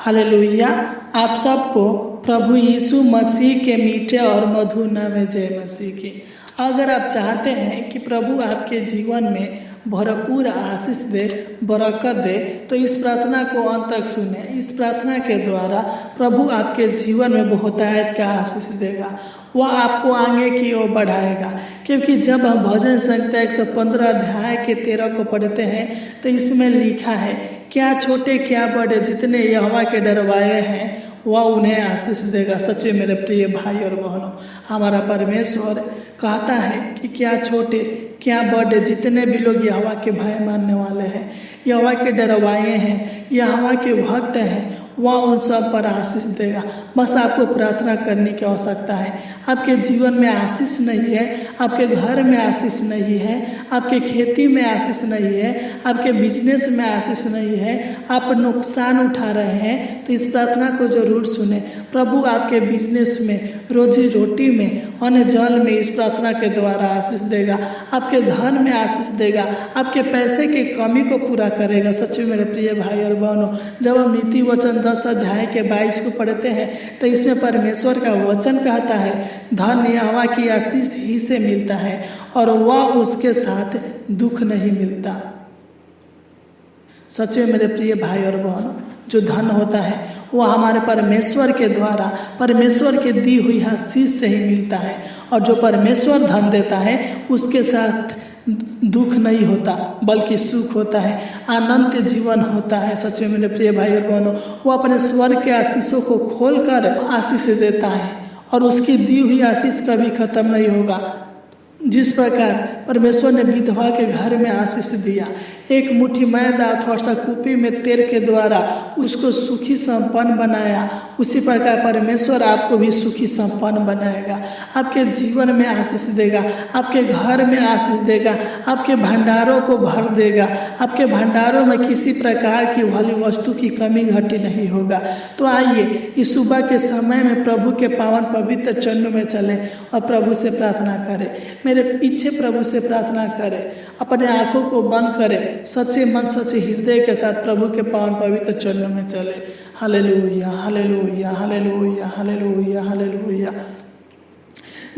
Hallelujah. आप सबको प्रभु यीशु मसीह के मीठे और मधुर नाम में जय मसीह की। अगर आप चाहते हैं कि प्रभु आपके जीवन में भरपूर आशीष दे, बरकत दे, तो इस प्रार्थना को अंत तक सुने। इस प्रार्थना के द्वारा प्रभु आपके जीवन में बहुतायत का आशीष देगा, वह आपको आगे की ओर बढ़ाएगा। क्योंकि जब हम भजन संहिता 115 अध्याय के 13 को पढ़ते हैं तो इसमें लिखा है, क्या छोटे क्या बड़े जितने यहोवा के डरवाए हैं वह उन्हें आशीष देगा। सच्चे मेरे प्रिय भाई और बहनों, हमारा परमेश्वर कहता है कि क्या छोटे क्या बड़े जितने भी लोग यहोवा के भय मानने वाले हैं, यहोवा के डरवाए हैं, यहोवा के भक्त हैं, वह उन सब पर आशीष देगा। बस आपको प्रार्थना करने की आवश्यकता है। आपके जीवन में आशीष नहीं है, आपके घर में आशीष नहीं है, आपके खेती में आशीष नहीं है, आपके बिजनेस में आशीष नहीं है, आप नुकसान उठा रहे हैं, तो इस प्रार्थना को जरूर सुने। प्रभु आपके बिजनेस में, रोजी रोटी में, अन्न जल में इस प्रार्थना के द्वारा आशीष देगा। आपके धन में आशीष देगा, आपके पैसे की कमी को पूरा करेगा। सच में मेरे प्रिय भाई और बहनों, जब हम नीति वचन 10 अध्याय के 22 को पढ़ते हैं तो इसमें परमेश्वर का वचन कहता है, धन यहोवा की आशीष ही से मिलता है और वह उसके साथ दुख नहीं मिलता। सच में मेरे प्रिय भाई और बहनों, जो धन होता है वह हमारे परमेश्वर के द्वारा, परमेश्वर के दी हुई आशीष से ही मिलता है। और जो परमेश्वर धन देता है उसके साथ दुख नहीं होता बल्कि सुख होता है, आनंद जीवन होता है। सच में मेरे प्रिय भाई और बहनों, वो अपने स्वर्ग के आशीषों को खोलकर आशीष देता है और उसकी दी हुई आशीष कभी खत्म नहीं होगा। जिस प्रकार परमेश्वर ने विधवा के घर में आशीष दिया, एक मुट्ठी मैदा थोड़ा सा कूपी में तेल के द्वारा उसको सुखी संपन्न बनाया, उसी प्रकार परमेश्वर आपको भी सुखी संपन्न बनाएगा। आपके जीवन में आशीष देगा, आपके घर में आशीष देगा, आपके भंडारों को भर देगा। आपके भंडारों में किसी प्रकार की भली वस्तु की कमी घटी नहीं होगा। तो आइए इस सुबह के समय में प्रभु के पावन पवित्र चरणों में चलें और प्रभु से प्रार्थना करें। मेरे पीछे प्रभु से प्रार्थना करें, अपने आंखों को बंद करें, सच्चे मन सच्चे हृदय के साथ प्रभु के पावन पवित्र चरणों में चले। Hallelujah, hallelujah, hallelujah, hallelujah, hallelujah.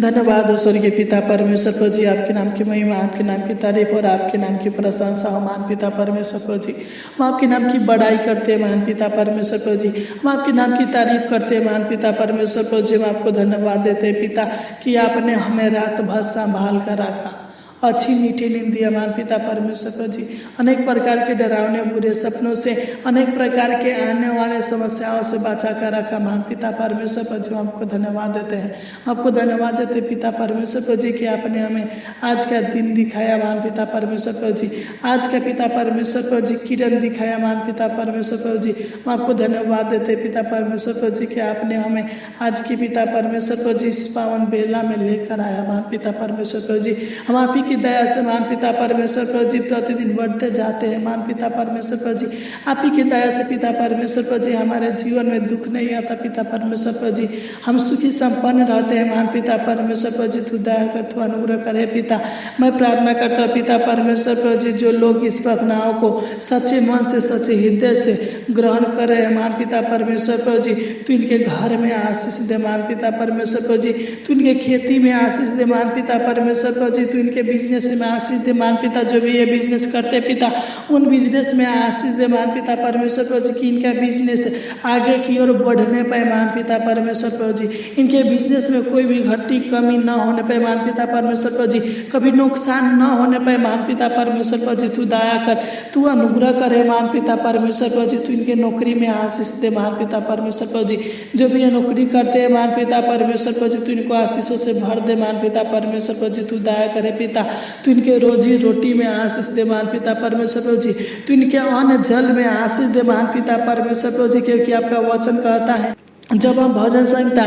धन्यवाद हो स्वर्गीय पिता परमेश्वर प्रभु जी, आपके नाम की महिमा, आपके नाम की तारीफ और आपके नाम की प्रशंसा हो महान पिता परमेश्वर प्रभु जी। हम आपके नाम की बड़ाई करते हैं महान पिता परमेश्वर प्रभु जी, हम आपके नाम की तारीफ करते हैं महान पिता परमेश्वर प्रभु जी। हम आपको धन्यवाद देते हैं पिता कि आपने हमें रात भर संभाल कर रखा, अच्छी मीठी नींद दिया महान पिता परमेश्वर प्रभु जी। अनेक प्रकार के डरावने बुरे सपनों से, अनेक प्रकार के आने वाले समस्याओं से बचा कर रखा महान पिता परमेश्वर प्रभु जी। हम आपको धन्यवाद देते हैं, आपको धन्यवाद देते हैं पिता परमेश्वर प्रभु जी कि आपने हमें आज का दिन दिखाया महान पिता परमेश्वर प्रभु जी। आज का पिता परमेश्वर प्रभु जी किरण दिखाया महान पिता परमेश्वर प्रभु जी। हम आपको धन्यवाद देते हैं पिता परमेश्वर प्रभु जी कि आपने हमें आज की पिता परमेश्वर प्रभु जी इस पावन बेला में लेकर आया महान पिता परमेश्वर प्रभु जी। हम आप की दया से महान पिता परमेश्वर प्रभु जी प्रतिदिन बढ़ते जाते हैं महान पिता परमेश्वर प्रभु जी। आप ही की दया से पिता परमेश्वर प्रभु जी हमारे जीवन में दुख नहीं आता पिता परमेश्वर प्रभु जी। हम सुखी संपन्न रहते हैं महान पिता परमेश्वर प्रभु जी। तू दया कर, तू अनुग्रह करे पिता। मैं प्रार्थना करता हूँ पिता परमेश्वर प्रभु जी, जो लोग इस प्रार्थनाओं को सच्चे मन से, सच्चे हृदय से ग्रहण कर रहे हैं महान पिता परमेश्वर प्रभु जी, तू इनके घर में आशीष दे महान पिता परमेश्वर प्रभु जी। तू इनके खेती में आशीष दे महान पिता परमेश्वर प्रभु जी। तू इनके बिजनेस में आशीष दे महान पिता, जो भी ये बिजनेस करते पिता उन बिजनेस में आशीष दे महान पिता परमेश्वर प्रभु जी कि इनका बिजनेस आगे की ओर बढ़ने पाए महान पिता परमेश्वर प्रभु जी। इनके बिजनेस में कोई भी घटी कमी न होने पाए महान पिता परमेश्वर प्रभु जी, कभी नुकसान न होने पाए महान पिता परमेश्वर प्रभु जी। तू दया कर, तू अनुग्रह करे महान पिता परमेश्वर प्रभु जी। तू इनके नौकरी में आशीष दे महान पिता परमेश्वर प्रभु जी। जो भी ये नौकरी करते हैं महान पिता परमेश्वर प्रभु जी, तू इनको आशीषों से भर दे महान पिता परमेश्वर प्रभु जी। तू दया करे पिता, तू इनके रोजी रोटी में आशीष दे महान पिता परमेश्वर प्रभु जी। तू इनके अन्न जल में आशीष दे महान पिता परमेश्वर प्रभु जी। क्योंकि आपका वचन कहता है, जब हम भजन संहिता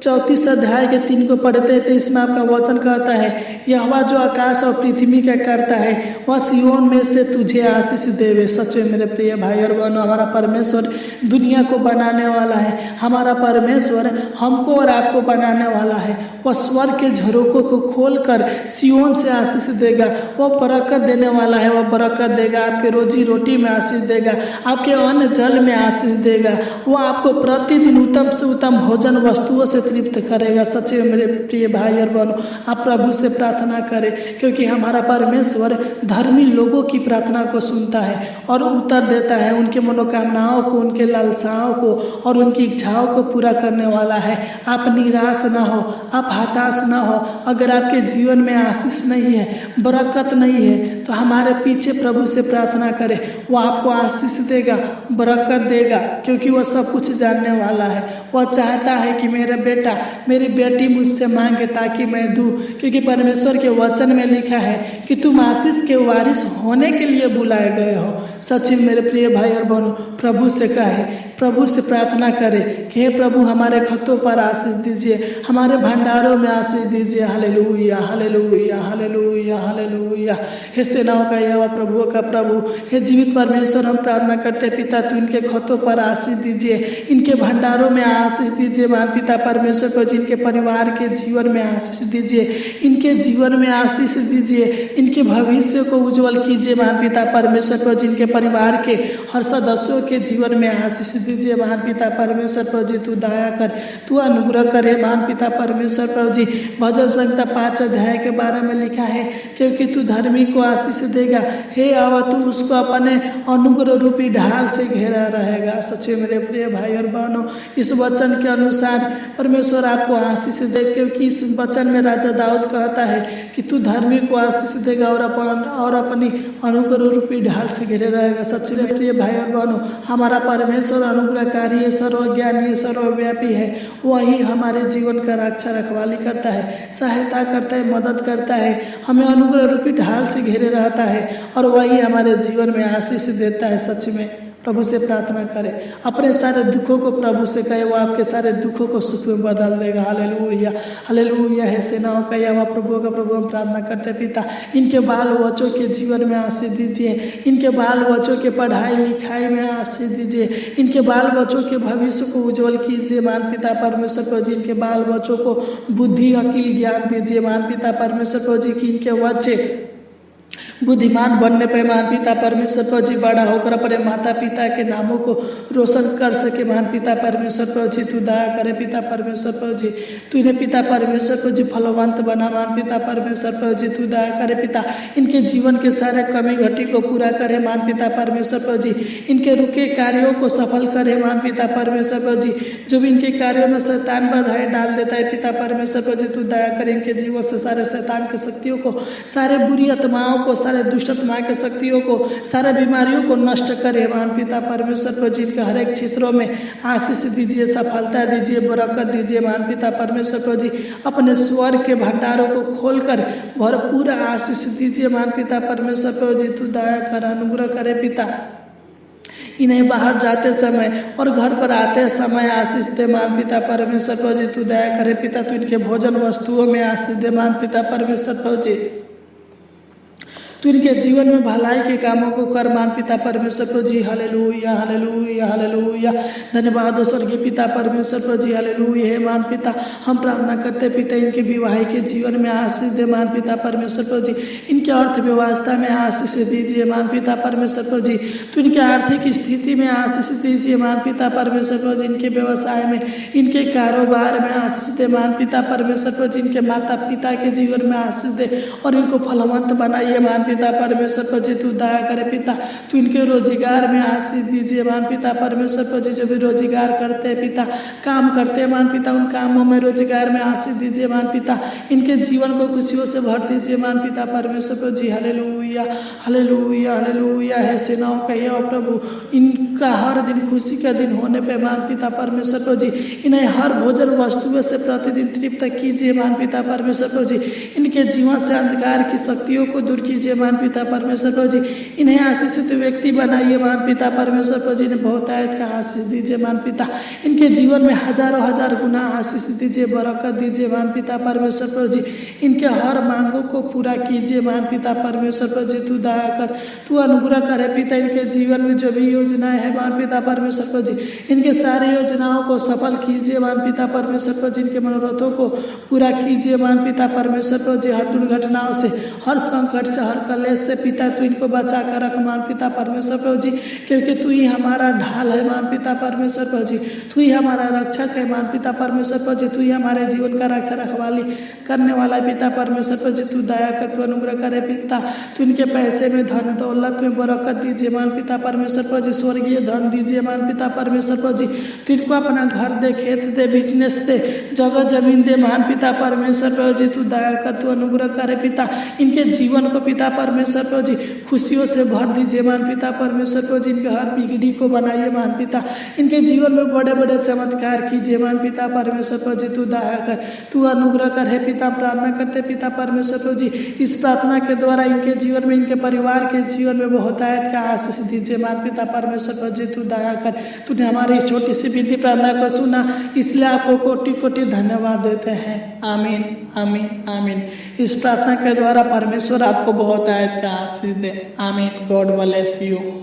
34 अध्याय के 3 को पढ़ते हैं तो इसमें आपका वचन कहता है, यहोवा जो आकाश और पृथ्वी का करता है वह सिय्योन में से तुझे आशीष देवे। सच में मेरे प्रिय भाई और बहनों, हमारा परमेश्वर दुनिया को बनाने वाला है। हमारा परमेश्वर हमको और आपको बनाने वाला है। वह स्वर्ग के झरोकों को खोलकर सिय्योन से आशीष देगा। वह बरकत देने वाला है। वह बरकत देगा, आपके रोजी रोटी में आशीष देगा, आपके अन्न जल में आशीष देगा। वह आपको प्रतिदिन उत्तम से उत्तम भोजन वस्तुओं से तृप्त करेगा। सच्चे मेरे प्रिय भाई और बहनों, आप प्रभु से प्रार्थना करें, क्योंकि हमारा परमेश्वर धर्मी लोगों की प्रार्थना को सुनता है और उत्तर देता है। उनके मनोकामनाओं को, उनके लालसाओं को और उनकी इच्छाओं को पूरा करने वाला है। आप निराश ना हो, आप हताश ना हो। अगर आपके जीवन में आशीष नहीं है, बरकत नहीं है, तो हमारे पीछे प्रभु से प्रार्थना करें। वो आपको आशीष देगा, बरकत देगा, क्योंकि वह सब कुछ जानने वाला है। वह चाहता है कि मेरा बेटा, मेरी बेटी मुझसे मांगे ताकि मैं दूं, क्योंकि परमेश्वर के वचन में लिखा है कि तुम आशीष के वारिस होने के लिए बुलाए गए हो। सच में मेरे प्रिय भाई और बहनों, प्रभु से कहे, प्रभु से प्रार्थना करें कि हे प्रभु, हमारे खतों पर आशीष दीजिए, हमारे भंडारों में आशीष दीजिए। Hallelujah, hallelujah, hallelujah, hallelujah. हे सेनाओं का यहोवा, प्रभुओं का प्रभु, हे जीवित परमेश्वर, हम प्रार्थना करते पिता, तू इनके खतों पर आशीष दीजिए, इनके भंडारों में आशीष दीजिए। महान पिता परमेश्वर को जिनके परिवार के जीवन में आशीष दीजिए, इनके जीवन में आशीष दीजिए, इनके भविष्य को उज्जवल कीजिए। महान पिता परमेश्वर को जिनके परिवार के हर सदस्यों के जीवन में आशीष दीजिए। महान पिता परमेश्वर प्रभु जी, तू दया कर, तू अनुग्रह करे। महान पिता परमेश्वर प्रभु जी, भजन संहिता 5 अध्याय के 12 में लिखा है, क्योंकि तू धर्मी को आशीष देगा, हे आवा तू उसको अपने अनुग्रह रूपी ढाल से घेरा रहेगा। सच्चे मेरे प्रिय भाई और बहनों, इस वचन के अनुसार परमेश्वर आपको आशीष दे, क्योंकि इस वचन में राजा दाऊद कहता है कि तू धर्मी को आशीष देगा और अपनी अनुग्रह रूपी ढाल से घेरे रहेगा। सच्चे मेरे प्रिय भाई और बहनों, हमारा परमेश्वर अनुग्रहकारी है, सर्वज्ञानी, सर्वव्यापी है। वही हमारे जीवन का रक्षा रखवाली करता है, सहायता करता है, मदद करता है, हमें अनुग्रह रूपी ढाल से घेरे रहता है और वही हमारे जीवन में आशीष देता है। सच में प्रभु से प्रार्थना करें, अपने सारे दुखों को प्रभु से कहे, वो आपके सारे दुखों को सुख में बदल देगा। Hallelujah, hallelujah. है सेनाओं का यहोवा, प्रभुओं का प्रभु, हम प्रार्थना करते पिता, इनके बाल बच्चों के जीवन में आशीष दीजिए, इनके बाल बच्चों के पढ़ाई लिखाई में आशीष दीजिए, इनके बाल बच्चों के भविष्य को उज्जवल कीजिए। मान पिता परमेश्वर को जी, इनके बाल बच्चों को बुद्धि, अकील, ज्ञान दीजिए। मान पिता परमेश्वर को जी, कि इनके बच्चे बुद्धिमान बनने पे मान पिता परमेश्वर पर जी बड़ा होकर अपने माता पिता के नामों को रोशन कर सके। मान पिता परमेश्वर पर जी, तू दया करे। पिता परमेश्वर पर जी, तू इन्हें पिता परमेश्वर पर जी फलवंत बना। मान पिता परमेश्वर पर जी, तू दया करे पिता, इनके जीवन के सारे कमी घटी को पूरा करे। मान पिता परमेश्वर पर जी, इनके रुके कार्यों को सफल करे। मान पिता परमेश्वर पर जी, जो भी इनके कार्यों में शैतान बाधाएं डाल देता है, पिता परमेश्वर पर जी, तू दया करे। इनके जीवन से सारे शैतान की शक्तियों को, सारे बुरी आत्माओं को, सारे दुष्ट आत्मा के शक्तियों को, सारे बीमारियों को नष्ट करे। मान पिता परमेश्वर पर जिनके हर एक क्षेत्रों में आशीष दीजिए, सफलता दीजिए, बरकत दीजिए। मान पिता परमेश्वर पर जी, अपने स्वर्ग के भंडारों को खोलकर भरपूर आशीष दीजिए। मान पिता परमेश्वर पर जी, तू दया कर, अनुग्रह करे पिता, इन्हें बाहर जाते समय और घर पर आते समय आशीष दे। मान पिता परमेश्वर पर जी, तू दया करे पिता, तू इनके भोजन वस्तुओं में आशीष दे। मान पिता परमेश्वर पर जी, तू इनके जीवन में भलाई के कामों को कर। मान पिता परमेश्वर पर जी, हालेलुया, हालेलुया, हालेलुया। धन्यवाद हो स्वर्गीय पिता परमेश्वर पर जी, हालेलुया। हे मान पिता, हम प्रार्थना करते पिता, इनके विवाहिक के जीवन में आशीष दे। मान पिता परमेश्वर पर जी, इनके अर्थव्यवस्था में आशीष दीजिए। मान पिता परमेश्वर पर जी, तू इनके आर्थिक स्थिति में आशीष दीजिए। मान पिता परमेश्वर पर जी, इनके व्यवसाय में, इनके कारोबार में आशीष दे। मान पिता परमेश्वर पर जी, इनके माता पिता के जीवन में आशीष दे और इनको फलवंत बनाइए। मान पिता परमेश्वर पर जी, तू दया करे पिता, तू इनके रोजगार में आशीष दीजिए। मान पिता परमेश्वर पर जी, जो भी रोजगार करते हैं पिता, काम करते हैं, मान पिता उन कामों में, रोजगार में आशीष दीजिए। मान पिता इनके जीवन को खुशियों से भर दीजिए। मान पिता परमेश्वर पर जी, हालेलुया, हालेलुया, हालेलुया। है सेनाओं का यहोवा प्रभु, इनका हर दिन खुशी का दिन होने पे मान पिता परमेश्वर पर जी, इन्हें हर भोजन वस्तुओं से प्रतिदिन तृप्त कीजिए। मान पिता परमेश्वर पर जी, इनके जीवन से अंधकार की शक्तियों को दूर कीजिए। महान पिता परमेश्वर प्रभु जी। इन्हें आशीषित व्यक्ति बनाइए महान पिता परमेश्वर प्रभु जी। इन्हें बहुत आयत का आशीष दीजिए महान पिता। इनके जीवन में हजारों हजार गुना आशीष दीजिए, बरकत दीजिए महान पिता परमेश्वर प्रभु जी। इनके हर मांगों को पूरा कीजिए महान पिता परमेश्वर प्रभु जी। तू दया कर, तू अनुग्रह करे पिता। इनके जीवन में जो भी योजनाएं हैं महान पिता परमेश्वर प्रभु जी, इनके सारी योजनाओं को सफल कीजिए महान पिता परमेश्वर प्रभु जी। इनके मनोरथों को पूरा कीजिए महान पिता परमेश्वर प्रभु जी। हर दुर्घटनाओं से, हर संकट से, हर कलेश से पिता तू इनको बचा कर रख महान पिता परमेश्वर प्रभु जी, क्योंकि तू ही हमारा ढाल है महान पिता परमेश्वर प्रभु जी। तू ही हमारा रक्षक है महान पिता परमेश्वर प्रभु जी। तू ही हमारे जीवन का रक्षा रखवाली करने वाला पिता परमेश्वर प्रभु जी। तू दया कर, तू अनुग्रह करे पिता। तू इनके पैसे में, धन दौलत में बरकत दीजिए महान पिता परमेश्वर प्रभु जी। स्वर्गीय धन दीजिए महान पिता परमेश्वर प्रभु जी। तू इनको अपना घर दे, खेत दे, बिजनेस दे, जगह जमीन दे महान पिता परमेश्वर प्रभु जी। तू दया कर, तू अनुग्रह करे पिता। इनके जीवन को पिता परमेश्वर प्रभु जी खुशियों से भर दीजिए महान पिता परमेश्वर प्रभु जी। इनके हर बिगड़ी को बनाइए महान पिता। इनके जीवन में बड़े बड़े चमत्कार कीजिए महान पिता परमेश्वर प्रभु जी। तू दया कर, तू अनुग्रह कर हे पिता। प्रार्थना करते पिता परमेश्वर प्रभु जी, इस प्रार्थना के द्वारा इनके जीवन में, इनके परिवार के जीवन में बहुत आयत का आशीष दीजिए महान पिता परमेश्वर प्रभु जी। तू दया कर, तूने हमारी इस छोटी सी विनती प्रार्थना को सुना, इसलिए आपको कोटि कोटि धन्यवाद देते हैं। आमीन, आमीन, आमीन। इस प्रार्थना के द्वारा परमेश्वर आपको बहुत आयत का आशीष दे। आमीन। God bless you.